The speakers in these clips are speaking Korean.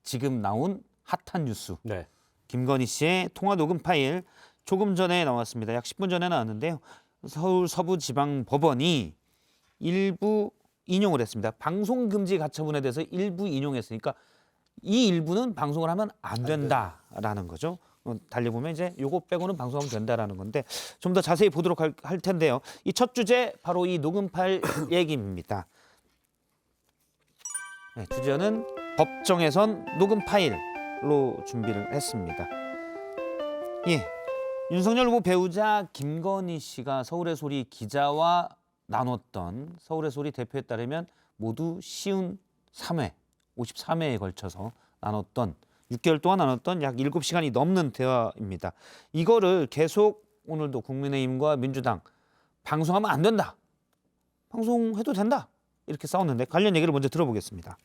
지금 나온 핫한 뉴스. 네. 김건희 씨의 통화 녹음 파일 조금 전에 나왔습니다. 약 10분 전에 나왔는데요. 서울 서부지방법원이 일부 인용을 했습니다. 방송 금지 가처분에 대해서 일부 인용했으니까 이 일부는 방송을 하면 안 된다라는 거죠. 달리 보면 이제 요거 빼고는 방송하면 된다라는 건데 좀 더 자세히 보도록 할 텐데요. 이 첫 주제 바로 이 녹음 파일 얘기입니다. 네, 주제는 법정에선 녹음 파일로 준비를 했습니다. 예, 윤석열 후보 배우자 김건희 씨가 서울의 소리 기자와 나눴던 서울의 소리 대표에 따르면 모두 53회, 53회에 걸쳐서 나눴던 6개월 동안 나눴던 약 7시간이 넘는 대화입니다. 이거를 계속 오늘도 국민의힘과 민주당 방송하면 안 된다. 방송해도 된다. 이렇게 싸웠는데 관련 얘기를 먼저 들어보겠습니다.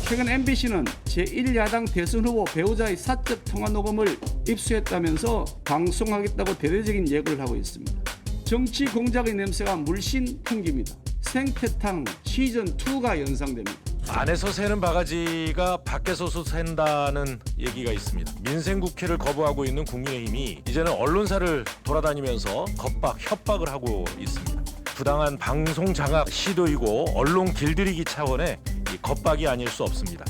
최근 MBC는 제1야당 대선 후보 배우자의 사적 통화 녹음을 입수했다면서 방송하겠다고 대대적인 예고를 하고 있습니다. 정치 공작의 냄새가 물씬 풍깁니다. 생태탕 시즌2가 연상됩니다. 안에서 새는 바가지가 밖에서도 샌다는 얘기가 있습니다. 민생국회를 거부하고 있는 국민의힘이 이제는 언론사를 돌아다니면서 겁박, 협박을 하고 있습니다. 부당한 방송 장악 시도이고 언론 길들이기 차원의 이 겁박이 아닐 수 없습니다.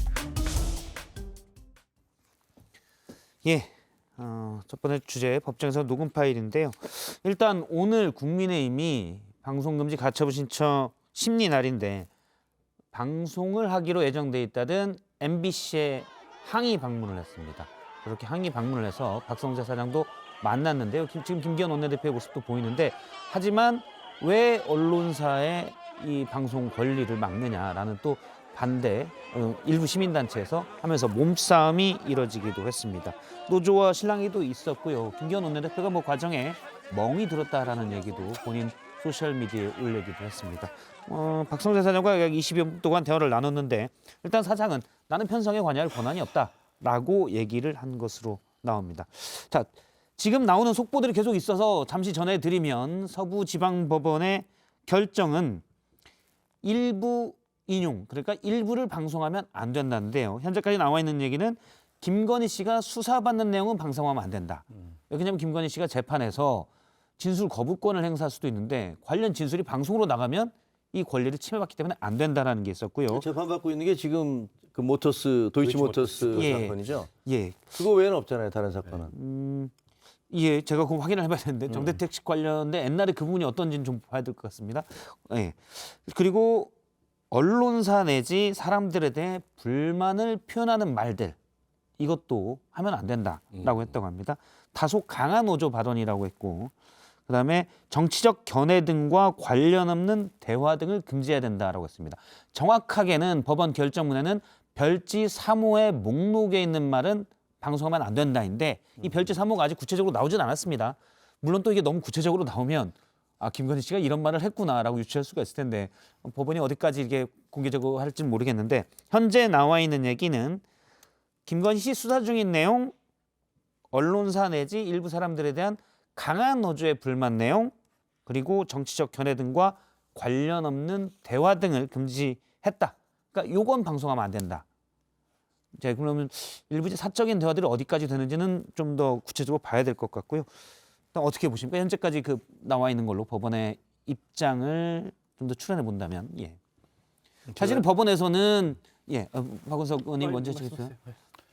예, 첫 번째 주제 법정에서 녹음 파일인데요. 일단 오늘 국민의힘이 방송금지 가처분 신청 심리 날인데 방송을 하기로 예정돼 있다던 MBC에 항의 방문을 했습니다. 그렇게 항의 방문을 해서 박성재 사장도 만났는데요. 지금 김기현 원내대표의 모습도 보이는데 하지만 왜 언론사의 이 방송 권리를 막느냐라는 또 반대 일부 시민단체에서 하면서 몸싸움이 이뤄지기도 했습니다. 노조와 실랑이도 있었고요. 김기현 원내대표가 뭐 과정에 멍이 들었다라는 얘기도 본인 소셜미디어에 올리기도 했습니다. 박성재 사장과 약 20여 분 동안 대화를 나눴는데 일단 사장은 나는 편성에 관여할 권한이 없다라고 얘기를 한 것으로 나옵니다. 자, 지금 나오는 속보들이 계속 있어서 잠시 전해드리면 서부지방법원의 결정은 일부 인용, 그러니까 일부를 방송하면 안 된다는데요. 현재까지 나와 있는 얘기는 김건희 씨가 수사받는 내용은 방송하면 안 된다. 왜냐하면 김건희 씨가 재판에서 진술 거부권을 행사할 수도 있는데 관련 진술이 방송으로 나가면 이 권리를 침해받기 때문에 안 된다라는 게 있었고요. 재판받고 있는 게 지금 그 모터스 도이치모터스 예. 사건이죠. 예, 그거 외에는 없잖아요, 다른 사건은. 예, 제가 그거 확인을 해봐야 되는데 정대택 씨 관련된 옛날에 그 부분이 어떤지는 좀 봐야 될 것 같습니다. 예, 그리고 언론사 내지 사람들에 대해 불만을 표현하는 말들 이것도 하면 안 된다라고 했다고 합니다. 다소 강한 어조 발언이라고 했고 그다음에 정치적 견해 등과 관련 없는 대화 등을 금지해야 된다라고 했습니다. 정확하게는 법원 결정문에는 별지 3호의 목록에 있는 말은 방송하면 안 된다인데 이 별지 3호가 아직 구체적으로 나오진 않았습니다. 물론 또 이게 너무 구체적으로 나오면 김건희 씨가 이런 말을 했구나라고 유추할 수가 있을 텐데 법원이 어디까지 이게 공개적으로 할지는 모르겠는데 현재 나와 있는 얘기는 김건희 씨 수사 중인 내용, 언론사 내지 일부 사람들에 대한 강한 어조의 불만 내용, 그리고 정치적 견해 등과 관련 없는 대화 등을 금지했다. 그러니까 요건 방송하면 안 된다. 자, 그러면 일부 사적인 대화들이 어디까지 되는지는 좀 더 구체적으로 봐야 될 것 같고요. 일단 어떻게 보십니까? 현재까지 그 나와 있는 걸로 법원의 입장을 좀 더 추론해 본다면, 예. 사실은 법원에서는 박원석 의원님 먼저 해주세요.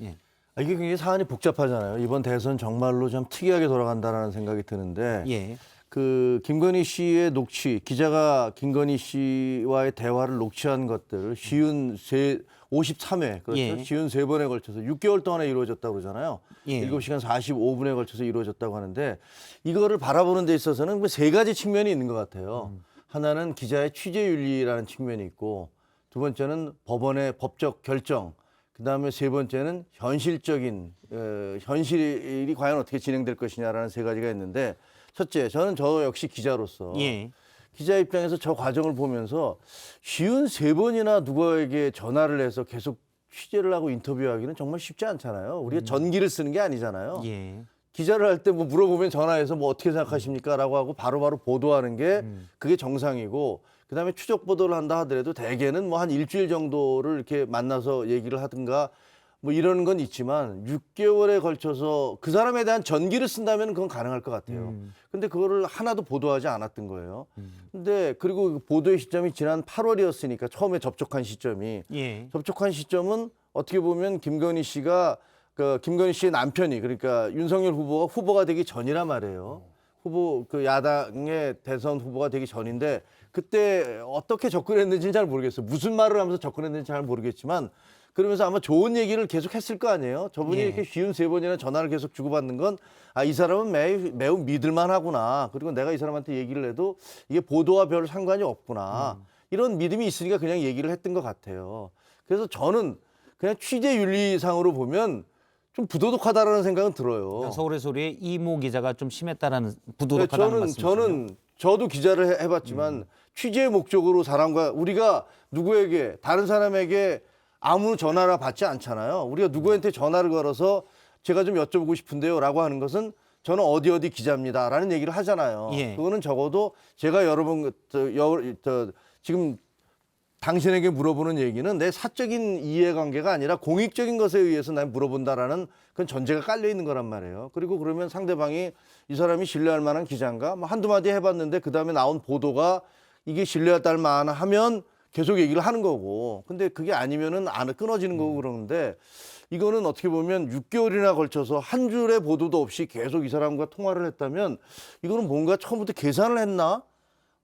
예. 이게 굉장히 사안이 복잡하잖아요. 이번 대선 정말로 좀 특이하게 돌아간다라는 생각이 드는데 예. 그 김건희 씨의 녹취, 기자가 김건희 씨와의 대화를 녹취한 것들 53회, 그렇죠? 예. 53번에 걸쳐서 6개월 동안에 이루어졌다고 그러잖아요. 예. 7시간 45분에 걸쳐서 이루어졌다고 하는데 이거를 바라보는 데 있어서는 세 가지 측면이 있는 것 같아요. 하나는 기자의 취재윤리라는 측면이 있고 두 번째는 법원의 법적 결정, 그다음에 세 번째는 현실적인 현실이 과연 어떻게 진행될 것이냐라는 세 가지가 있는데 첫째, 저는 저 역시 기자로서 기자 입장에서 저 과정을 보면서 53번이나 누구에게 전화를 해서 계속 취재를 하고 인터뷰하기는 정말 쉽지 않잖아요. 우리가 전기를 쓰는 게 아니잖아요. 예. 기자를 할 때 뭐 물어보면 전화해서 뭐 어떻게 생각하십니까? 라고 하고 바로바로 보도하는 게 그게 정상이고 그다음에 추적 보도를 한다 하더라도 대개는 뭐 한 일주일 정도를 이렇게 만나서 얘기를 하든가 뭐 이런 건 있지만 6개월에 걸쳐서 그 사람에 대한 전기를 쓴다면 그건 가능할 것 같아요. 근데 그거를 하나도 보도하지 않았던 거예요. 근데 그리고 보도의 시점이 지난 8월이었으니까 처음에 접촉한 시점이 예. 접촉한 시점은 어떻게 보면 김건희 씨가 김건희 씨의 남편이 그러니까 윤석열 후보가 되기 전이란 말이에요. 그 야당의 대선 후보가 되기 전인데 그때 어떻게 접근했는지는 잘 모르겠어요. 무슨 말을 하면서 접근했는지 잘 모르겠지만 그러면서 아마 좋은 얘기를 계속 했을 거 아니에요. 저분이 예. 이렇게 53번이나 전화를 계속 주고받는 건 이 사람은 매우 믿을만하구나. 그리고 내가 이 사람한테 얘기를 해도 이게 보도와 별 상관이 없구나. 이런 믿음이 있으니까 그냥 얘기를 했던 것 같아요. 그래서 저는 그냥 취재 윤리상으로 보면 좀 부도덕하다라는 생각은 들어요. 서울의 소리의 이모 기자가 좀 심했다라는 부도덕하다는 말씀이시죠? 저도 기자를 해봤지만 취재의 목적으로 우리가 누구에게 다른 사람에게 아무 전화나 받지 않잖아요. 우리가 누구한테 전화를 걸어서 제가 좀 여쭤보고 싶은데요라고 하는 것은 저는 어디 기자입니다라는 얘기를 하잖아요. 예. 그거는 적어도 제가 여러분 지금 당신에게 물어보는 얘기는 내 사적인 이해관계가 아니라 공익적인 것에 의해서 난 물어본다라는 그건 전제가 깔려 있는 거란 말이에요. 그리고 그러면 상대방이 이 사람이 신뢰할 만한 기자인가? 뭐 한두 마디 해봤는데 그 다음에 나온 보도가 이게 신뢰할 만하면 계속 얘기를 하는 거고. 근데 그게 아니면은 끊어지는 거고 그러는데 이거는 어떻게 보면 6개월이나 걸쳐서 한 줄의 보도도 없이 계속 이 사람과 통화를 했다면 이거는 뭔가 처음부터 계산을 했나?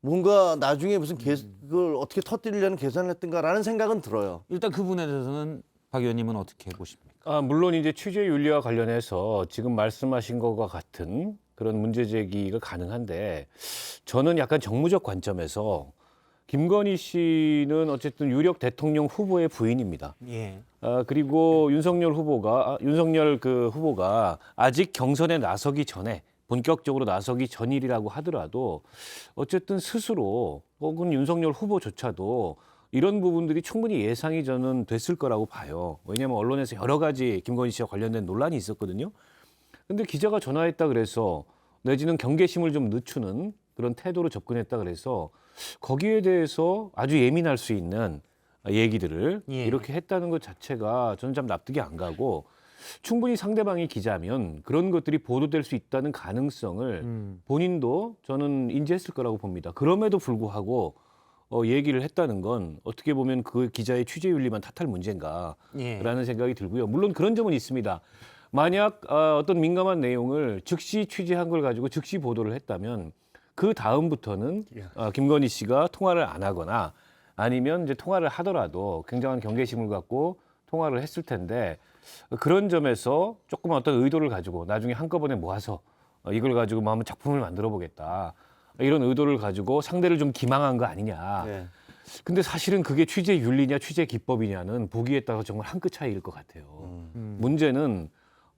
뭔가 나중에 무슨 그걸 어떻게 터뜨리려는 계산을 했던가라는 생각은 들어요. 일단 그 부분에 대해서는 박 의원님은 어떻게 보십니까? 물론 이제 취재 윤리와 관련해서 지금 말씀하신 것과 같은 그런 문제 제기가 가능한데 저는 약간 정무적 관점에서 김건희 씨는 어쨌든 유력 대통령 후보의 부인입니다. 예. 그리고 윤석열 후보가 아직 경선에 나서기 전에 본격적으로 나서기 전일이라고 하더라도 어쨌든 스스로 혹은 윤석열 후보조차도 이런 부분들이 충분히 예상이 저는 됐을 거라고 봐요. 왜냐하면 언론에서 여러 가지 김건희 씨와 관련된 논란이 있었거든요. 근데 기자가 전화했다 그래서 내지는 경계심을 좀 늦추는 그런 태도로 접근했다 그래서 거기에 대해서 아주 예민할 수 있는 얘기들을 예. 이렇게 했다는 것 자체가 저는 참 납득이 안 가고 충분히 상대방이 기자면 그런 것들이 보도될 수 있다는 가능성을 본인도 저는 인지했을 거라고 봅니다. 그럼에도 불구하고 얘기를 했다는 건 어떻게 보면 그 기자의 취재 윤리만 탓할 문제인가라는 예. 생각이 들고요. 물론 그런 점은 있습니다. 만약 어떤 민감한 내용을 즉시 취재한 걸 가지고 즉시 보도를 했다면 그 다음부터는 김건희 씨가 통화를 안 하거나 아니면 이제 통화를 하더라도 굉장한 경계심을 갖고 통화를 했을 텐데 그런 점에서 조금 어떤 의도를 가지고 나중에 한꺼번에 모아서 이걸 가지고 뭐 한번 작품을 만들어 보겠다. 이런 의도를 가지고 상대를 좀 기망한 거 아니냐. 네. 근데 사실은 그게 취재 윤리냐 취재 기법이냐는 보기에 따라 정말 한 끗 차이일 것 같아요. 문제는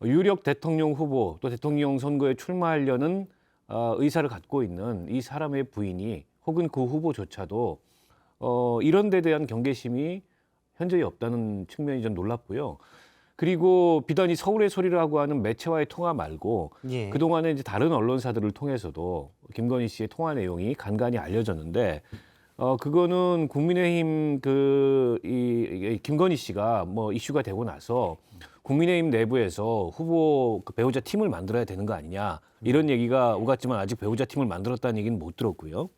유력 대통령 후보 또 대통령 선거에 출마하려는 의사를 갖고 있는 이 사람의 부인이 혹은 그 후보조차도 이런 데 대한 경계심이 현저히 없다는 측면이 좀 놀랍고요. 그리고 비단이 서울의 소리라고 하는 매체와의 통화 말고 예. 그동안에 이제 다른 언론사들을 통해서도 김건희 씨의 통화 내용이 간간히 알려졌는데 그거는 국민의힘 이 김건희 씨가 뭐 이슈가 되고 나서 국민의힘 내부에서 후보 배우자 팀을 만들어야 되는 거 아니냐 이런 얘기가 오갔지만 아직 배우자 팀을 만들었다는 얘기는 못 들었고요.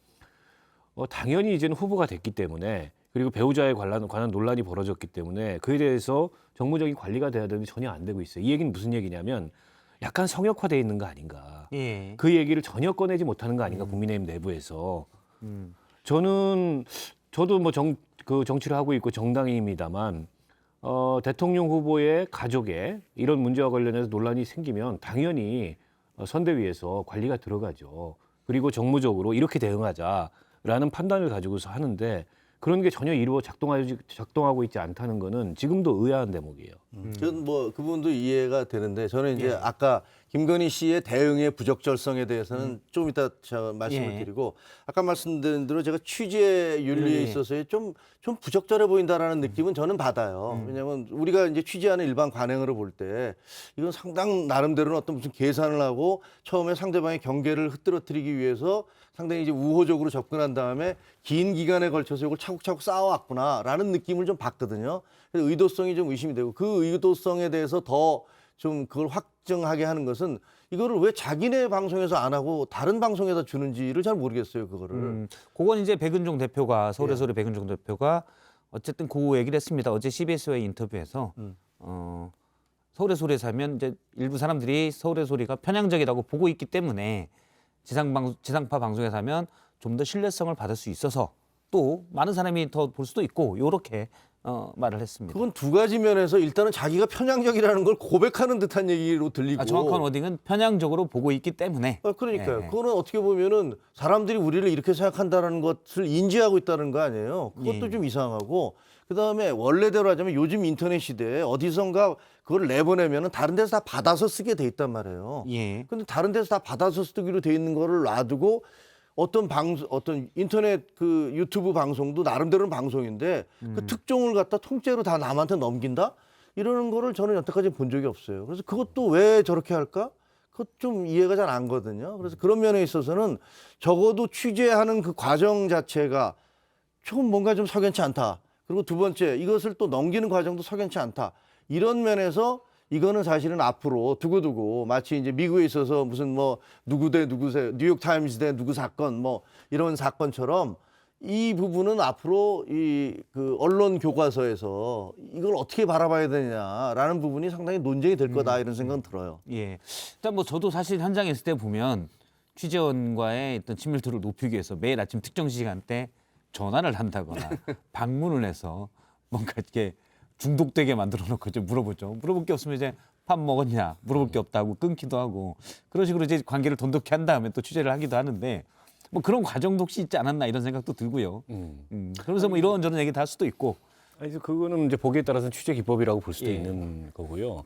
당연히 이제는 후보가 됐기 때문에 그리고 배우자에 관한 논란이 벌어졌기 때문에 그에 대해서 정무적인 관리가 돼야 되는데 전혀 안 되고 있어요. 이 얘기는 무슨 얘기냐면 약간 성역화돼 있는 거 아닌가. 예. 그 얘기를 전혀 꺼내지 못하는 거 아닌가 국민의힘 내부에서. 저도 뭐 정치를 하고 있고 정당인입니다만 대통령 후보의 가족에 이런 문제와 관련해서 논란이 생기면 당연히 선대위에서 관리가 들어가죠. 그리고 정무적으로 이렇게 대응하자라는 판단을 가지고서 하는데 그런 게 전혀 작동하고 있지 않다는 거는 지금도 의아한 대목이에요. 저는 뭐 그 부분도 이해가 되는데 저는 이제 예. 아까 김건희 씨의 대응의 부적절성에 대해서는 좀 이따 제가 말씀을 예. 드리고 아까 말씀드린 대로 제가 취재 윤리에 있어서의 좀 부적절해 보인다라는 느낌은 저는 받아요. 왜냐하면 우리가 이제 취재하는 일반 관행으로 볼 때 이건 상당 나름대로는 어떤 무슨 계산을 하고 처음에 상대방의 경계를 흐트러뜨리기 위해서 상당히 이제 우호적으로 접근한 다음에 긴 기간에 걸쳐서 이걸 차곡차곡 쌓아왔구나라는 느낌을 좀 받거든요. 그래서 의도성이 좀 의심이 되고 그 의도성에 대해서 더 좀 그걸 확정하게 하는 것은 이거를 왜 자기네 방송에서 안 하고 다른 방송에다 주는지를 잘 모르겠어요, 그거를. 그건 이제 백은종 대표가 서울의 소리 백은종 대표가 어쨌든 그 얘기를 했습니다. 어제 CBS와의 인터뷰에서 서울의 소리에서 하면 이제 일부 사람들이 서울의 소리가 편향적이라고 보고 있기 때문에 지상파 방송에서 하면 좀 더 신뢰성을 받을 수 있어서 또 많은 사람이 더 볼 수도 있고 요렇게 말을 했습니다. 그건 두 가지 면에서 일단은 자기가 편향적이라는 걸 고백하는 듯한 얘기로 들리고. 정확한 워딩은 편향적으로 보고 있기 때문에. 그러니까요. 예. 그거는 어떻게 보면은 사람들이 우리를 이렇게 생각한다라는 것을 인지하고 있다는 거 아니에요. 그것도 예. 좀 이상하고. 그다음에 원래대로 하자면 요즘 인터넷 시대에 어디선가 그걸 내보내면은 다른 데서 다 받아서 쓰게 돼 있단 말이에요. 예. 근데 다른 데서 다 받아서 쓰기로 돼 있는 거를 놔두고 어떤 인터넷 그 유튜브 방송도 나름대로는 방송인데 그 특종을 갖다 통째로 다 남한테 넘긴다? 이러는 거를 저는 여태까지 본 적이 없어요. 그래서 그것도 왜 저렇게 할까? 그것 좀 이해가 잘 안 가거든요. 그래서 그런 면에 있어서는 적어도 취재하는 그 과정 자체가 조금 뭔가 좀 석연치 않다. 그리고 두 번째, 이것을 또 넘기는 과정도 석연치 않다. 이런 면에서 이거는 사실은 앞으로 두고두고 마치 이제 미국에 있어서 무슨 뭐 누구 대 누구세, 뉴욕 타임즈 대 누구 사건 뭐 이런 사건처럼 이 부분은 앞으로 이 그 언론 교과서에서 이걸 어떻게 바라봐야 되냐라는 부분이 상당히 논쟁이 될 거다 이런 생각은 들어요. 예. 일단 뭐 저도 사실 현장에 있을 때 보면 취재원과의 어떤 친밀도를 높이기 위해서 매일 아침 특정 시간대 전화를 한다거나 방문을 해서 뭔가 이렇게 중독되게 만들어 놓고 좀 물어보죠. 물어볼 게 없으면 이제 밥 먹었냐 물어볼 게 없다고 끊기도 하고 그런 식으로 이제 관계를 돈독히 한 다음에 또 취재를 하기도 하는데 뭐 그런 과정도 혹시 있지 않았나 이런 생각도 들고요. 그러면서 뭐 이런저런 얘기 다 할 수도 있고. 아니, 그거는 이제 보기에 따라서는 취재 기법이라고 볼 수도 예. 있는 거고요.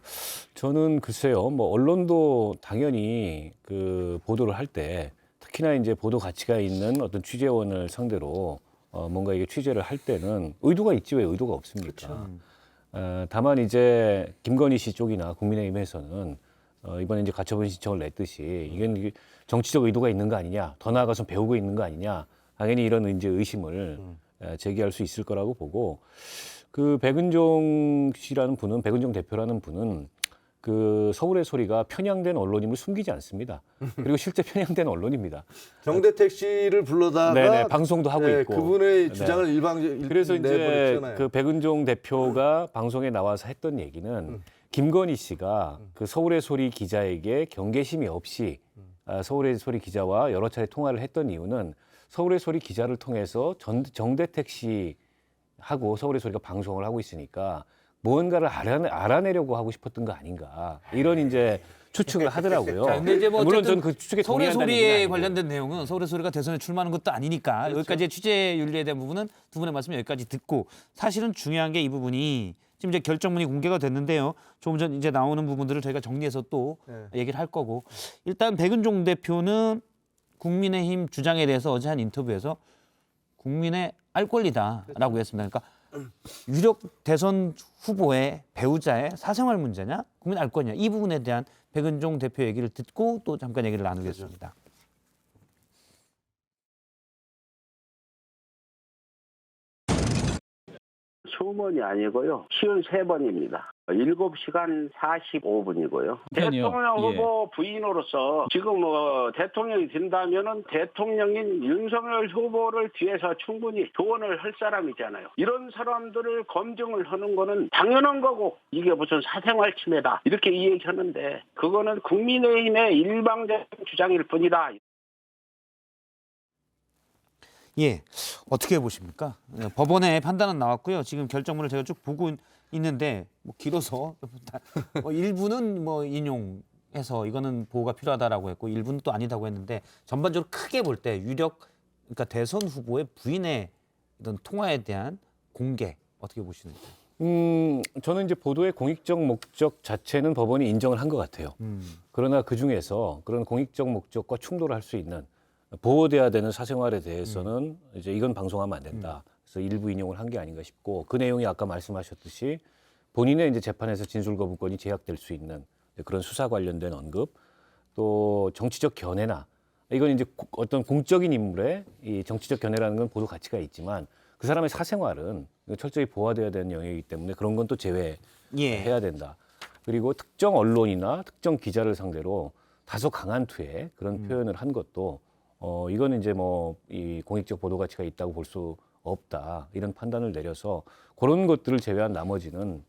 저는 글쎄요, 뭐 언론도 당연히 그 보도를 할 때 특히나 이제 보도 가치가 있는 어떤 취재원을 상대로 뭔가 이게 취재를 할 때는 의도가 있지 왜 의도가 없습니까? 다만 이제 김건희 씨 쪽이나 국민의힘에서는 이번에 이제 가처분 신청을 냈듯이 이게 정치적 의도가 있는 거 아니냐, 더 나아가서 배우고 있는 거 아니냐, 당연히 이런 이제 의심을 제기할 수 있을 거라고 보고 그 백은종 씨라는 분은 백은종 대표라는 분은 그 서울의 소리가 편향된 언론임을 숨기지 않습니다. 그리고 실제 편향된 언론입니다. 정대택 씨를 불러다가 네네, 방송도 하고 있고. 그분의 네. 주장을 일방적으로 그래서 이제 내버렸잖아요. 그 백은종 대표가 방송에 나와서 했던 얘기는 김건희 씨가 그 서울의 소리 기자에게 경계심이 없이 서울의 소리 기자와 여러 차례 통화를 했던 이유는 서울의 소리 기자를 통해서 정대택 씨하고 서울의 소리가 방송을 하고 있으니까 무언가를 알아내려고 하고 싶었던 거 아닌가 이런 이제 추측을 하더라고요. 자, 근데 이제 뭐 물론 어쨌든 저는 그 추측에 서울의 동의한다는 소리에 얘기는 아니고. 관련된 내용은 서울의 소리가 대선에 출마하는 것도 아니니까 그렇죠. 여기까지 취재 윤리에 대한 부분은 두 분의 말씀 여기까지 듣고 사실은 중요한 게 이 부분이 지금 이제 결정문이 공개가 됐는데요. 조금 전 이제 나오는 부분들을 저희가 정리해서 또 얘기를 할 거고 일단 백은종 대표는 국민의힘 주장에 대해서 어제 한 인터뷰에서 국민의 알 권리다라고 했습니다. 그러니까 유력 대선 후보의 배우자의 사생활 문제냐, 국민 알 거냐 이 부분에 대한 백은종 대표 얘기를 듣고 또 잠깐 얘기를 나누겠습니다. 수문이 아니고요. 53번입니다. 7시간 45분이고요. 그러니까요. 대통령 예. 후보 부인으로서 지금 대통령이 된다면은 대통령인 윤석열 후보를 뒤에서 충분히 조언을 할 사람이잖아요. 이런 사람들을 검증을 하는 거는 당연한 거고 이게 무슨 사생활 침해다 이렇게 이야기하는데 그거는 국민의힘의 일방적인 주장일 뿐이다. 예, 어떻게 보십니까? 법원의 판단은 나왔고요. 지금 결정문을 제가 쭉 보고 있는데 뭐 길어서 일부는 뭐 인용해서 이거는 보호가 필요하다라고 했고 일부는 또 아니다고 했는데 전반적으로 크게 볼 때 유력 그러니까 대선 후보의 부인의 이런 통화에 대한 공개 어떻게 보시는지? 저는 이제 보도의 공익적 목적 자체는 법원이 인정을 한 것 같아요. 그러나 그 중에서 그런 공익적 목적과 충돌할 수 있는 보호돼야 되는 사생활에 대해서는 이제 이건 방송하면 안 된다. 그래서 일부 인용을 한 게 아닌가 싶고 그 내용이 아까 말씀하셨듯이 본인의 이제 재판에서 진술 거부권이 제약될 수 있는 그런 수사 관련된 언급, 또 정치적 견해나 이건 이제 어떤 공적인 인물의 이 정치적 견해라는 건 보도 가치가 있지만 그 사람의 사생활은 철저히 보호돼야 되는 영역이기 때문에 그런 건 또 제외해야 된다. 그리고 특정 언론이나 특정 기자를 상대로 다소 강한 투의 그런 표현을 한 것도 이거는 이제 뭐 이 공익적 보도 가치가 있다고 볼 수 없다 이런 판단을 내려서 그런 것들을 제외한 나머지는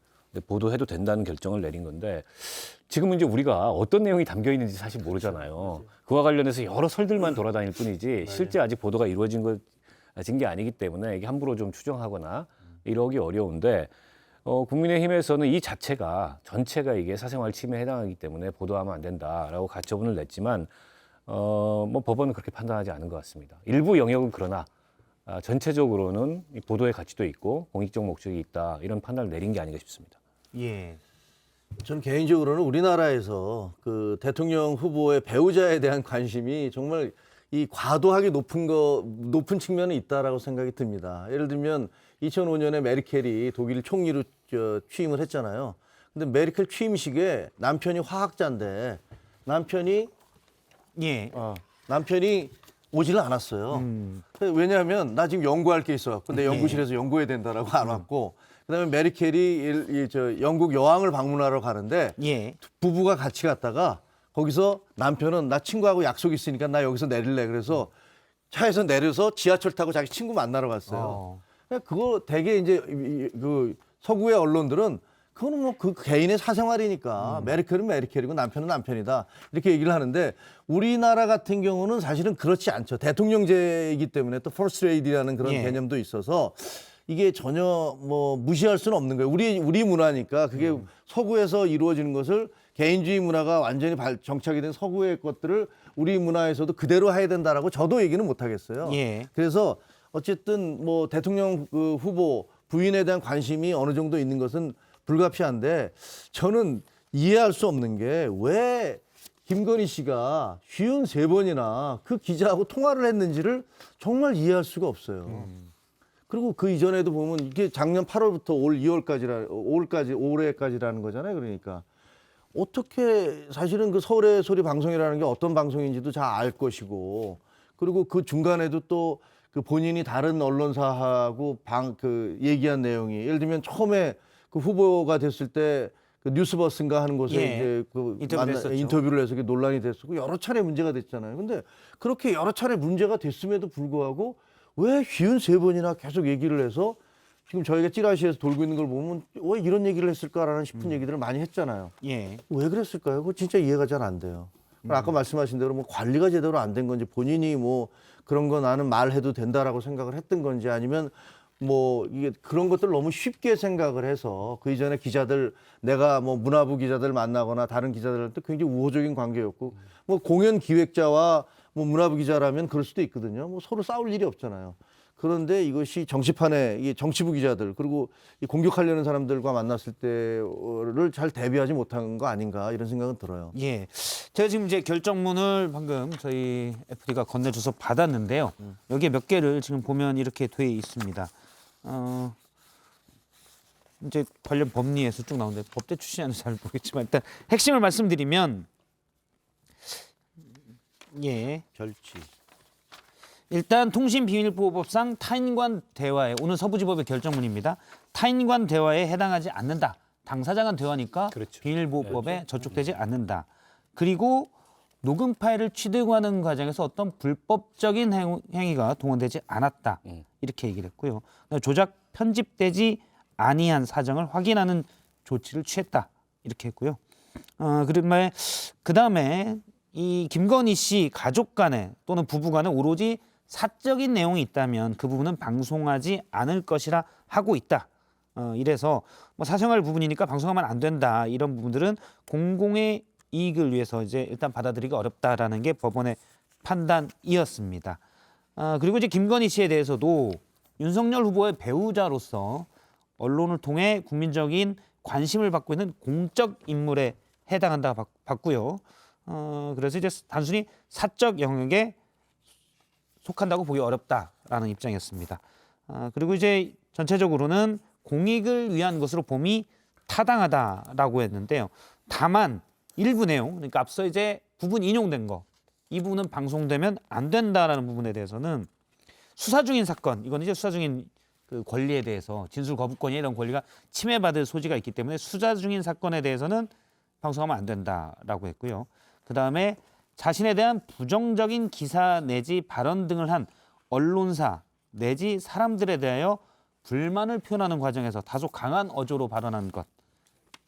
보도해도 된다는 결정을 내린 건데 지금은 이제 우리가 어떤 내용이 담겨 있는지 사실 모르잖아요. 그와 관련해서 여러 설들만 돌아다닐 뿐이지 실제 아직 보도가 이루어진 게 아니기 때문에 이게 함부로 좀 추정하거나 이러기 어려운데 국민의힘에서는 이 자체가 전체가 이게 사생활 침해에 해당하기 때문에 보도하면 안 된다라고 가처분을 냈지만 뭐 법원은 그렇게 판단하지 않은 것 같습니다. 일부 영역은 그러나 전체적으로는 이 보도의 가치도 있고 공익적 목적이 있다 이런 판단을 내린 게 아닌가 싶습니다. 예. 저는 개인적으로는 우리나라에서 그 대통령 후보의 배우자에 대한 관심이 정말 이 과도하게 높은 측면이 있다라고 생각이 듭니다. 예를 들면 2005년에 메르켈이 독일 총리로 취임을 했잖아요. 근데 메르켈 취임식에 남편이 화학자인데 남편이 오지를 않았어요. 왜냐하면 나 지금 연구할 게 있어. 근데 연구실에서 연구해야 된다라고 안 왔고, 그다음에 메르켈이 영국 여왕을 방문하러 가는데 부부가 같이 갔다가 거기서 남편은 나 친구하고 약속 있으니까 나 여기서 내릴래. 그래서 차에서 내려서 지하철 타고 자기 친구 만나러 갔어요. 그거 되게 이제 그 서구의 언론들은 그거는 뭐 그 개인의 사생활이니까 메르켈은 메르켈이고 남편은 남편이다 이렇게 얘기를 하는데 우리나라 같은 경우는 사실은 그렇지 않죠. 대통령제이기 때문에 또 퍼스트 레이디라는 그런 개념도 있어서 이게 전혀 뭐 무시할 수는 없는 거예요. 우리 문화니까 그게 서구에서 이루어지는 것을 개인주의 문화가 완전히 정착이 된 서구의 것들을 우리 문화에서도 그대로 해야 된다라고 저도 얘기는 못 하겠어요. 그래서 어쨌든 뭐 대통령 그 후보 부인에 대한 관심이 어느 정도 있는 것은 불가피한데 저는 이해할 수 없는 게 왜 김건희 씨가 53번이나 그 기자하고 통화를 했는지를 정말 이해할 수가 없어요. 그리고 그 이전에도 보면 이게 작년 8월부터 올 2월까지 올해까지라는 거잖아요. 그러니까 어떻게 사실은 그 서울의 소리 방송이라는 게 어떤 방송인지도 잘 알 것이고 그리고 그 중간에도 또 그 본인이 다른 언론사하고 얘기한 내용이 예를 들면 처음에 그 후보가 됐을 때 그 뉴스버스인가 하는 곳에 이제 그 인터뷰를 해서 논란이 됐었고 여러 차례 문제가 됐잖아요. 근데 그렇게 여러 차례 문제가 됐음에도 불구하고 왜 53번이나 계속 얘기를 해서 지금 저희가 찌라시에서 돌고 있는 걸 보면 왜 이런 얘기를 했을까라는 싶은 얘기들을 많이 했잖아요. 왜 그랬을까요? 그거 진짜 이해가 잘 안 돼요. 아까 말씀하신 대로 뭐 관리가 제대로 안 된 건지 본인이 뭐 그런 거 나는 말해도 된다라고 생각을 했던 건지 아니면 뭐 이게 그런 것들 너무 쉽게 생각을 해서 그 이전에 기자들 내가 뭐 문화부 기자들 만나거나 다른 기자들한테 굉장히 우호적인 관계였고 뭐 공연 기획자와 뭐 문화부 기자라면 그럴 수도 있거든요. 뭐 서로 싸울 일이 없잖아요. 그런데 이것이 정치판에 이 정치부 기자들 그리고 이 공격하려는 사람들과 만났을 때를 잘 대비하지 못한 거 아닌가 이런 생각은 들어요. 제가 지금 이제 결정문을 방금 저희 FD가 건네줘서 받았는데요. 여기에 몇 개를 지금 보면 이렇게 돼 있습니다. 이제 관련 법리에서 쭉 나오는데 법대 출신인지 잘 모르겠지만 일단 핵심을 말씀드리면 결치. 일단 통신비밀보호법상 타인간 대화에 오늘 서부지법의 결정문입니다. 타인간 대화에 해당하지 않는다. 당사자 간 대화니까 비밀보호법에 저촉되지 않는다. 그리고 녹음 파일을 취득하는 과정에서 어떤 불법적인 행위가 동원되지 않았다. 이렇게 얘기를 했고요. 조작 편집되지 아니한 사정을 확인하는 조치를 취했다. 이렇게 했고요. 그다음에 이 김건희 씨 가족 간에 또는 부부 간에 오로지 사적인 내용이 있다면 그 부분은 방송하지 않을 것이라 하고 있다. 이래서 뭐 사생활 부분이니까 방송하면 안 된다. 이런 부분들은 공공의 이익을 위해서 이제 일단 받아들이기 어렵다라는 게 법원의 판단이었습니다. 그리고 이제 김건희 씨에 대해서도 윤석열 후보의 배우자로서 언론을 통해 국민적인 관심을 받고 있는 공적 인물에 해당한다 봤고요. 그래서 이제 단순히 사적 영역에 속한다고 보기 어렵다라는 입장이었습니다. 그리고 이제 전체적으로는 공익을 위한 것으로 봄이 타당하다라고 했는데요. 다만 일부 내용, 그러니까 앞서 이제 부분 인용된 거, 이 부분은 방송되면 안 된다라는 부분에 대해서는 수사 중인 사건, 이건 이제 수사 중인 그 권리에 대해서 진술 거부권이나 이런 권리가 침해받을 소지가 있기 때문에 수사 중인 사건에 대해서는 방송하면 안 된다라고 했고요. 그다음에 자신에 대한 부정적인 기사 내지 발언 등을 한 언론사 내지 사람들에 대하여 불만을 표현하는 과정에서 다소 강한 어조로 발언한 것,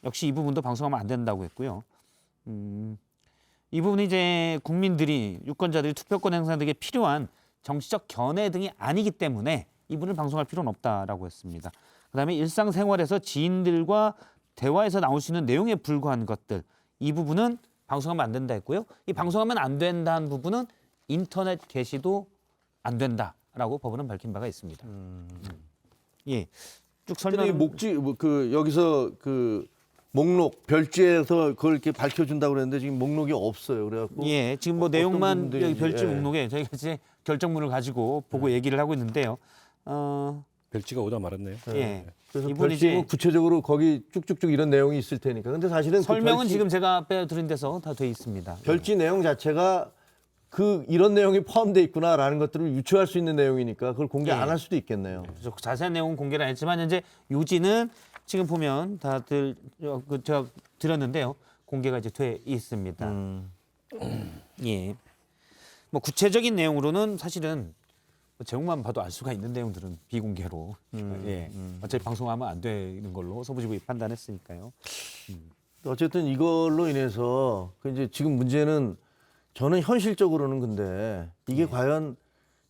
역시 이 부분도 방송하면 안 된다고 했고요. 이 부분이 이제 국민들이, 유권자들이 투표권 행사 등에 필요한 정치적 견해 등이 아니기 때문에 이 부분을 방송할 필요는 없다라고 했습니다. 그다음에 일상생활에서 지인들과 대화에서 나올 수 있는 내용에 불과한 것들, 이 부분은 방송하면 안 된다 했고요. 이 방송하면 안 된다는 부분은 인터넷 게시도 안 된다라고 법원은 밝힌 바가 있습니다. 예, 쭉 근데 이 설명. 목지 그 여기서 그 목록 별지에서 그걸 이렇게 밝혀준다고 그랬는데 지금 목록이 없어요. 그래갖고 예, 지금 뭐 어떤 내용만 부분들인지, 여기 별지 예. 목록에 저희가 이제 결정문을 가지고 보고 얘기를 하고 있는데요. 별지가 오다 말았네요. 예, 그래서 이분이 별지 뭐 이제 구체적으로 거기 쭉쭉쭉 이런 내용이 있을 테니까. 근데 사실은 설명은 그 지금 제가 빼드린 데서 다 돼 있습니다. 별지 내용 자체가 그 이런 내용이 포함되어 있구나라는 것들을 유추할 수 있는 내용이니까 그걸 공개 예. 안 할 수도 있겠네요. 그래서 자세한 내용은 공개를 안 했지만 현재 요지는 지금 보면 다들 제가 드렸는데요. 공개가 이제 돼 있습니다. 예. 뭐 구체적인 내용으로는 사실은 뭐 제목만 봐도 알 수가 있는 내용들은 비공개로 예. 어차피 방송하면 안 되는 걸로 서부지법이 판단했으니까요. 어쨌든 이걸로 인해서 그 이제 지금 문제는 저는 현실적으로는 근데 이게 과연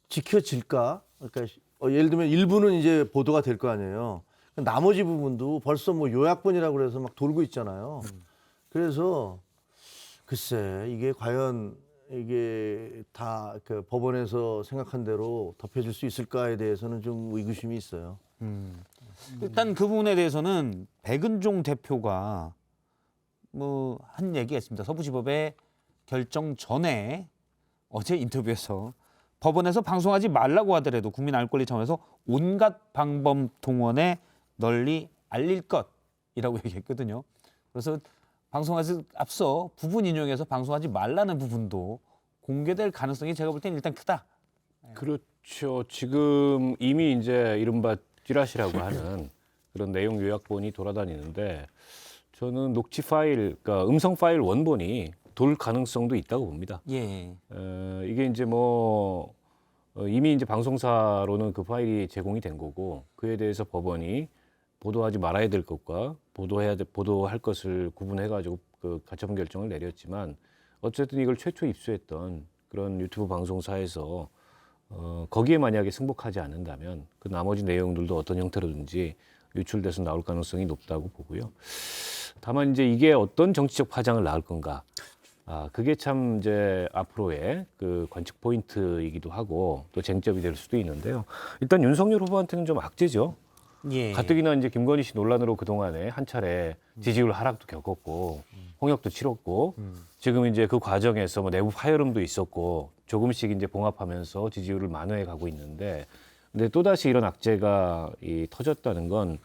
지켜질까? 그러니까 예를 들면 일부는 이제 보도가 될 거 아니에요. 나머지 부분도 벌써 뭐 요약본이라고 그래서 막 돌고 있잖아요. 그래서 글쎄 이게 과연 이게 다 그 법원에서 생각한 대로 덮여질 수 있을까에 대해서는 좀 의구심이 있어요. 일단 그 부분에 대해서는 백은종 대표가 뭐 한 얘기가 있습니다. 서부지법의 결정 전에 어제 인터뷰에서 법원에서 방송하지 말라고 하더라도 국민 알 권리 차원에서 온갖 방법 동원에 널리 알릴 것이라고 얘기했거든요. 그래서 방송하지 앞서 부분 인용해서 방송하지 말라는 부분도 공개될 가능성이 제가 볼 때는 일단 크다. 그렇죠. 지금 이미 이제 이른바 찌라시라고 하는 그런 내용 요약본이 돌아다니는데 저는 녹취 파일, 그러니까 음성 파일 원본이 돌 가능성도 있다고 봅니다. 예. 이게 이제 뭐 이미 이제 방송사로는 그 파일이 제공이 된 거고 그에 대해서 법원이 보도하지 말아야 될 것과 보도할 것을 구분해가지고 그 가처분 결정을 내렸지만 어쨌든 이걸 최초 입수했던 그런 유튜브 방송사에서 거기에 만약에 승복하지 않는다면 그 나머지 내용들도 어떤 형태로든지 유출돼서 나올 가능성이 높다고 보고요. 다만 이제 이게 어떤 정치적 파장을 낳을 건가? 그게 참 이제 앞으로의 그 관측 포인트이기도 하고 또 쟁점이 될 수도 있는데요. 일단 윤석열 후보한테는 좀 악재죠. 예. 가뜩이나 이제 김건희 씨 논란으로 그동안에 한 차례 지지율 하락도 겪었고 홍역도 치렀고 지금 이제 그 과정에서 뭐 내부 파열음도 있었고 조금씩 이제 봉합하면서 지지율을 만회해 가고 있는데 근데 또다시 이런 악재가 터졌다는 건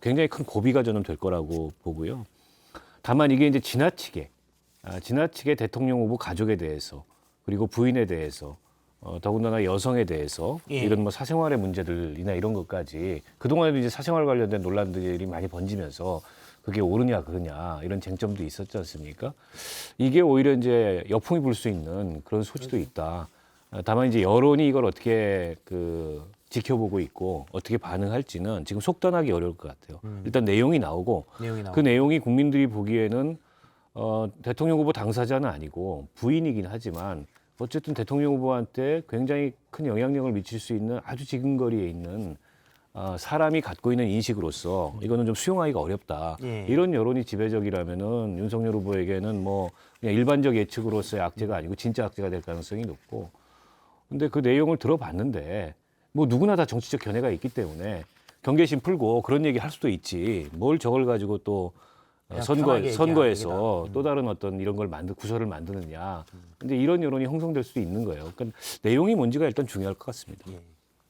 굉장히 큰 고비가 저는 될 거라고 보고요. 다만 이게 이제 지나치게 대통령 후보 가족에 대해서 그리고 부인에 대해서 더군다나 여성에 대해서 예. 이런 뭐 사생활의 문제들이나 이런 것까지 그동안에도 이제 사생활 관련된 논란들이 많이 번지면서 그게 옳으냐 그러냐 이런 쟁점도 있었지 않습니까? 이게 오히려 이제 역풍이 불 수 있는 그런 소지도 있다. 다만 이제 여론이 이걸 어떻게 지켜보고 있고 어떻게 반응할지는 지금 속단하기 어려울 것 같아요. 일단 내용이 나오고 그 내용이 국민들이 보기에는 대통령 후보 당사자는 아니고 부인이긴 하지만 어쨌든 대통령 후보한테 굉장히 큰 영향력을 미칠 수 있는 아주 지근거리에 있는 사람이 갖고 있는 인식으로서 이거는 좀 수용하기가 어렵다. 예. 이런 여론이 지배적이라면은 윤석열 후보에게는 뭐 그냥 일반적 예측으로서의 악재가 아니고 진짜 악재가 될 가능성이 높고 근데 그 내용을 들어봤는데 뭐 누구나 다 정치적 견해가 있기 때문에 경계심 풀고 그런 얘기 할 수도 있지. 뭘 저걸 가지고 또 그냥 편하게 선거에서 얘기하는 또 다른 어떤 이런 걸 구설을 만드느냐. 근데 이런 여론이 형성될 수도 있는 거예요. 그러니까 내용이 뭔지가 일단 중요할 것 같습니다. 예.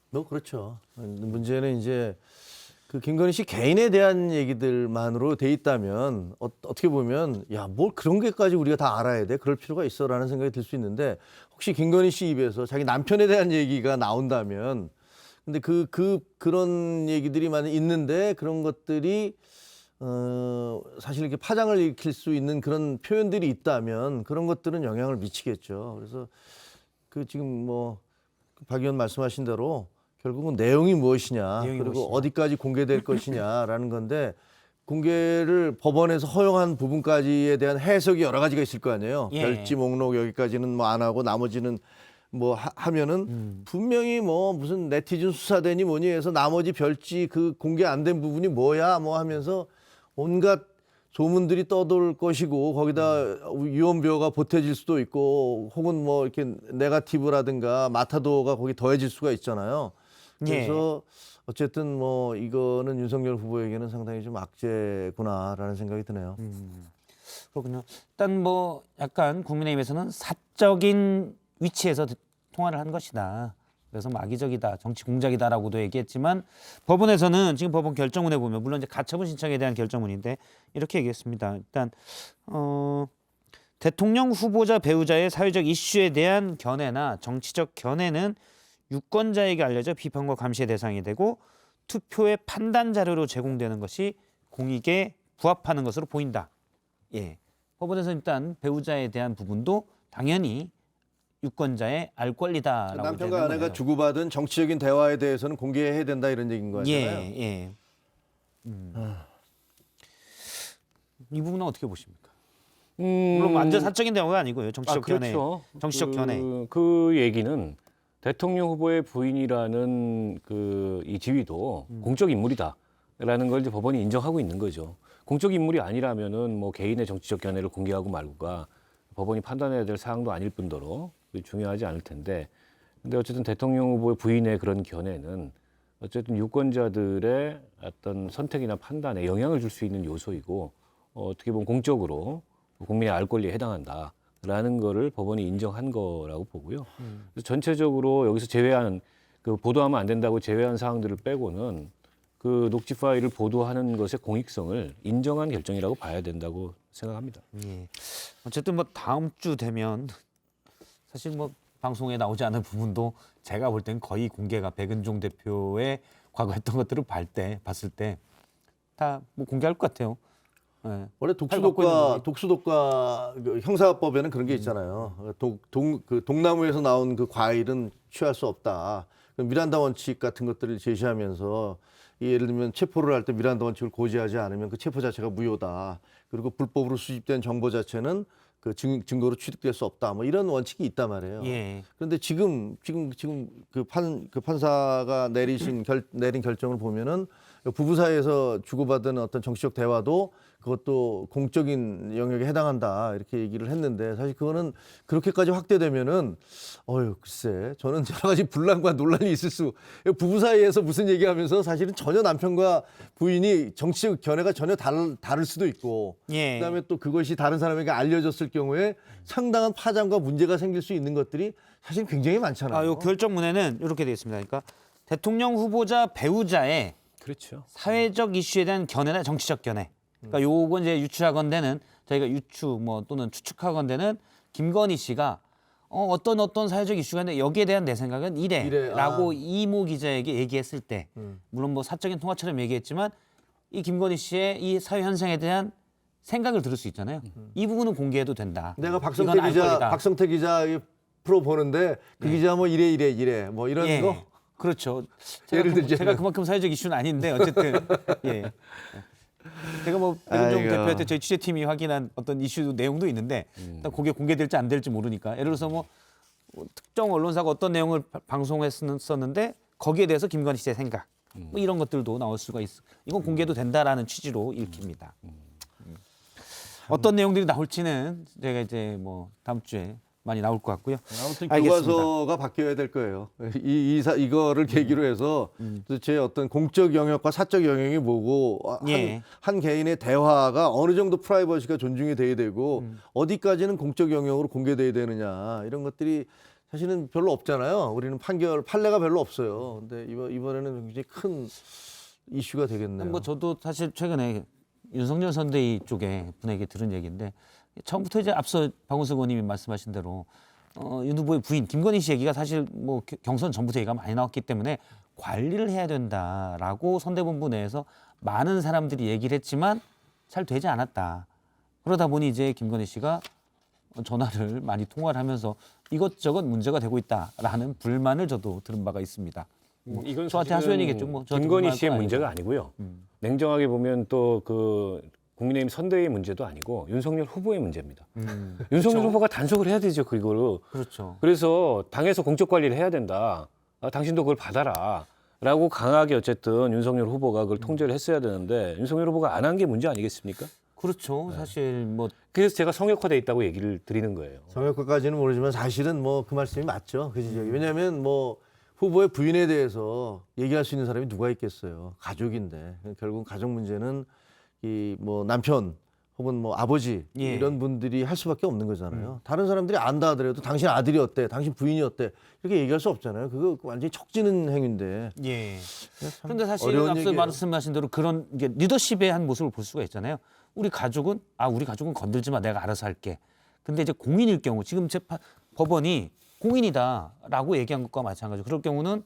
뭐 그렇죠. 문제는 이제 그 김건희 씨 개인에 대한 얘기들만으로 돼 있다면 어떻게 보면 야, 뭘 그런 게까지 우리가 다 알아야 돼? 그럴 필요가 있어라는 생각이 들 수 있는데 혹시 김건희 씨 입에서 자기 남편에 대한 얘기가 나온다면 근데 그런 얘기들이 많이 있는데 그런 것들이 사실 이렇게 파장을 일으킬 수 있는 그런 표현들이 있다면 그런 것들은 영향을 미치겠죠. 그래서 그 지금 뭐 박 의원 말씀하신 대로 결국은 내용이 무엇이냐 내용이 그리고 무엇이냐. 어디까지 공개될 것이냐라는 건데 공개를 법원에서 허용한 부분까지에 대한 해석이 여러 가지가 있을 거 아니에요. 예. 별지 목록 여기까지는 뭐 안 하고 나머지는 뭐 하면은 분명히 뭐 무슨 네티즌 수사대니 뭐니 해서 나머지 별지 그 공개 안 된 부분이 뭐야 뭐 하면서 온갖 소문들이 떠돌 것이고 거기다 유언비어가 보태질 수도 있고 혹은 뭐 이렇게 네거티브라든가 마타도가 거기 더해질 수가 있잖아요. 그래서 어쨌든 뭐 이거는 윤석열 후보에게는 상당히 좀 악재구나라는 생각이 드네요. 그렇군요. 일단 뭐 약간 국민의힘에서는 사적인 위치에서 통화를 한 것이다. 그래서 뭐 악의적이다, 정치 공작이다라고도 얘기했지만 법원에서는 지금 법원 결정문에 보면 물론 이제 가처분 신청에 대한 결정문인데 이렇게 얘기했습니다. 일단 대통령 후보자 배우자의 사회적 이슈에 대한 견해나 정치적 견해는 유권자에게 알려져 비판과 감시의 대상이 되고 투표의 판단 자료로 제공되는 것이 공익에 부합하는 것으로 보인다. 예. 법원에서 일단 배우자에 대한 부분도 당연히 유권자의 알 권리다라고 남편과 되는 아내가 거예요. 주고받은 정치적인 대화에 대해서는 공개해야 된다 이런 얘기인 거잖아요. 예. 이 부분은 어떻게 보십니까? 물론 완전 사적인 대화가 아니고요. 정치적 견해. 그렇죠. 정치적 견해. 그 얘기는 대통령 후보의 부인이라는 이 지위도 공적 인물이다라는 걸 이제 법원이 인정하고 있는 거죠. 공적 인물이 아니라면은 뭐 개인의 정치적 견해를 공개하고 말고가 법원이 판단해야 될 사항도 아닐 뿐더러 중요하지 않을 텐데, 근데 어쨌든 대통령 후보의 부인의 그런 견해는 어쨌든 유권자들의 어떤 선택이나 판단에 영향을 줄 수 있는 요소이고 어떻게 보면 공적으로 국민의 알 권리에 해당한다라는 거를 법원이 인정한 거라고 보고요. 그래서 전체적으로 여기서 제외한 그 보도하면 안 된다고 제외한 사항들을 빼고는 그 녹취 파일을 보도하는 것의 공익성을 인정한 결정이라고 봐야 된다고 생각합니다. 예. 어쨌든 뭐 다음 주 되면 사실 뭐 방송에 나오지 않은 부분도 제가 볼 땐 거의 공개가 백은종 대표의 과거 했던 것들을 봤을 때 다 뭐 공개할 것 같아요. 예. 원래 독수독과 그 형사법에는 그런 게 있잖아요. 동나무에서 나온 그 과일은 취할 수 없다. 그 미란다 원칙 같은 것들을 제시하면서 예를 들면 체포를 할 때 미란다 원칙을 고지하지 않으면 그 체포 자체가 무효다. 그리고 불법으로 수집된 정보 자체는 그 증거로 취득될 수 없다. 뭐 이런 원칙이 있단 말이에요. 예. 그런데 지금 그 판사가 내린 결정을 보면은 부부 사이에서 주고받은 어떤 정치적 대화도 그것도 공적인 영역에 해당한다 이렇게 얘기를 했는데 사실 그거는 그렇게까지 확대되면은 글쎄 저는 여러 가지 분란과 논란이 있을 수 부부 사이에서 무슨 얘기하면서 사실은 전혀 남편과 부인이 정치적 견해가 전혀 다를 수도 있고 예. 그다음에 또 그것이 다른 사람에게 알려졌을 경우에 상당한 파장과 문제가 생길 수 있는 것들이 사실 굉장히 많잖아요. 요 결정문에는 이렇게 되어 있습니다. 그러니까 대통령 후보자 배우자의 그렇죠. 사회적 이슈에 대한 견해나 정치적 견해. 그러니까 요거 이제 유추하건대는 저희가 또는 추측하건대는 김건희 씨가 어떤 사회적 이슈가 있는데 여기에 대한 내 생각은 이래라고 이모 기자에게 얘기했을 때 물론 뭐 사적인 통화처럼 얘기했지만 이 김건희 씨의 이 사회 현상에 대한 생각을 들을 수 있잖아요. 이 부분은 공개해도 된다. 내가 이건 알 권리다. 박성태 기자 프로 보는데 그 기자 뭐 이래 뭐 이런 예. 거. 그렇죠. 예를 들자면. 제가 그만큼 사회적 이슈는 아닌데 어쨌든 예. 제가 뭐 백은종 아이고. 대표한테 저희 취재팀이 확인한 어떤 이슈 내용도 있는데 일단 그게 공개될지 안 될지 모르니까 예를 들어서 뭐 특정 언론사가 어떤 내용을 방송했었는데 거기에 대해서 김건희 씨의 생각 뭐 이런 것들도 나올 수가 있어. 이건 공개도 된다라는 취지로 읽힙니다. 어떤 내용들이 나올지는 제가 이제 뭐 다음 주에 많이 나올 것 같고요. 아무튼 알겠습니다. 교과서가 바뀌어야 될 거예요. 이거를 계기로 해서 제 어떤 공적 영역과 사적 영역이 뭐고 예. 한 개인의 대화가 어느 정도 프라이버시가 존중이 돼야 되고 어디까지는 공적 영역으로 공개돼야 되느냐 이런 것들이 사실은 별로 없잖아요. 우리는 판례가 별로 없어요. 근데 이번에는 굉장히 큰 이슈가 되겠네요. 뭐 저도 사실 최근에 윤석열 선대위 쪽에 분에게 들은 얘기인데 처음부터 이제 앞서 박원석 의원님이 말씀하신 대로 윤 후보의 부인 김건희 씨 얘기가 사실 뭐 경선 전부터 얘기가 많이 나왔기 때문에 관리를 해야 된다라고 선대본부 내에서 많은 사람들이 얘기를 했지만 잘 되지 않았다. 그러다 보니 이제 김건희 씨가 전화를 많이 통화를 하면서 이것저것 문제가 되고 있다라는 불만을 저도 들은 바가 있습니다. 이건 저한테 사실은 하소연이겠죠. 뭐 저한테 김건희 불만할 씨의 건 문제가 아니고. 아니고요. 냉정하게 보면 또 그 국민의힘 선대위의 문제도 아니고 윤석열 후보의 문제입니다. 윤석열 후보가 단속을 해야 되죠, 그거를. 그렇죠. 그래서 당에서 공적 관리를 해야 된다. 당신도 그걸 받아라. 라고 강하게 어쨌든 윤석열 후보가 그걸 통제를 했어야 되는데 윤석열 후보가 안 한 게 문제 아니겠습니까? 그렇죠. 사실 뭐 그래서 제가 성역화돼 있다고 얘기를 드리는 거예요. 성역까지는 모르지만 사실은 뭐 그 말씀이 맞죠. 그 지적이. 왜냐하면 뭐 후보의 부인에 대해서 얘기할 수 있는 사람이 누가 있겠어요. 가족인데 결국 가족 문제는 이 뭐 남편 혹은 뭐 아버지 예. 이런 분들이 할 수밖에 없는 거잖아요. 다른 사람들이 안다 하더라도 당신 아들이 어때, 당신 부인이 어때 이렇게 얘기할 수 없잖아요. 그거 완전히 척지는 행위인데. 예. 참 그런데 사실 어려운 앞서 얘기예요. 말씀하신 대로 그런 이게 리더십의 한 모습을 볼 수가 있잖아요. 우리 가족은 건들지 마, 내가 알아서 할게. 근데 이제 공인일 경우 지금 법원이 공인이다라고 얘기한 것과 마찬가지로 그럴 경우는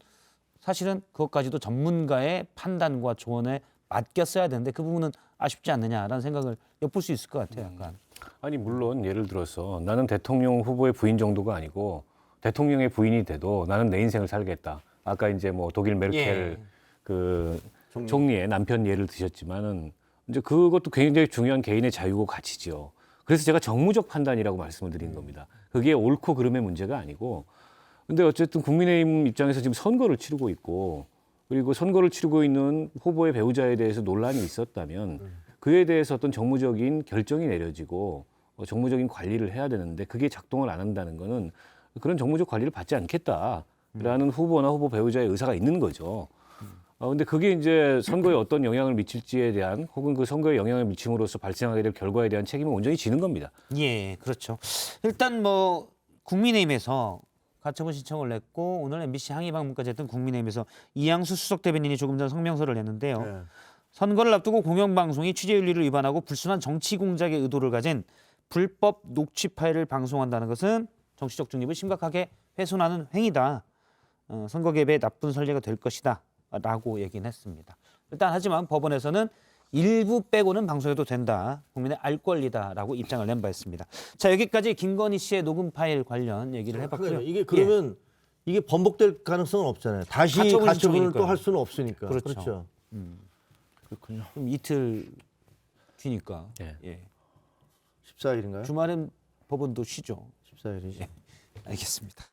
사실은 그것까지도 전문가의 판단과 조언에 맡겼어야 되는데 그 부분은 아쉽지 않느냐라는 생각을 엿볼 수 있을 것 같아요. 약간. 아니 물론 예를 들어서 나는 대통령 후보의 부인 정도가 아니고 대통령의 부인이 돼도 나는 내 인생을 살겠다. 아까 이제 뭐 독일 메르켈 예. 그 총리의 남편 예를 드셨지만은 이제 그것도 굉장히 중요한 개인의 자유고 가치죠. 그래서 제가 정무적 판단이라고 말씀을 드린 겁니다. 그게 옳고 그름의 문제가 아니고 근데 어쨌든 국민의힘 입장에서 지금 선거를 치르고 있고 그리고 선거를 치르고 있는 후보의 배우자에 대해서 논란이 있었다면 그에 대해서 어떤 정무적인 결정이 내려지고 정무적인 관리를 해야 되는데 그게 작동을 안 한다는 거는 그런 정무적 관리를 받지 않겠다라는 후보나 후보 배우자의 의사가 있는 거죠. 근데 그게 이제 선거에 어떤 영향을 미칠지에 대한 혹은 그 선거에 영향을 미침으로써 발생하게 될 결과에 대한 책임은 온전히 지는 겁니다. 예, 그렇죠. 일단 뭐 국민의힘에서 가처분 신청을 냈고 오늘 MBC 항의 방문까지 했던 국민의힘에서 이양수 수석 대변인이 조금 전 성명서를 냈는데요. 네. 선거를 앞두고 공영방송이 취재윤리를 위반하고 불순한 정치 공작의 의도를 가진 불법 녹취 파일을 방송한다는 것은 정치적 중립을 심각하게 훼손하는 행위다. 선거 개입의 나쁜 선례가 될 것이다. 라고 얘기는 했습니다. 일단 하지만 법원에서는 일부 빼고는 방송해도 된다. 국민의 알 권리다라고 입장을 낸 바 있습니다. 자, 여기까지 김건희 씨의 녹음 파일 관련 얘기를 해봤고요. 이게 그러면 이게 번복될 가능성은 없잖아요. 다시 가처분 가처분을 신청이니까요. 또 할 수는 없으니까. 그렇죠. 그렇군요. 좀 이틀 뒤니까. 예. 예. 14일인가요? 주말엔 법원도 쉬죠. 14일이죠. 알겠습니다.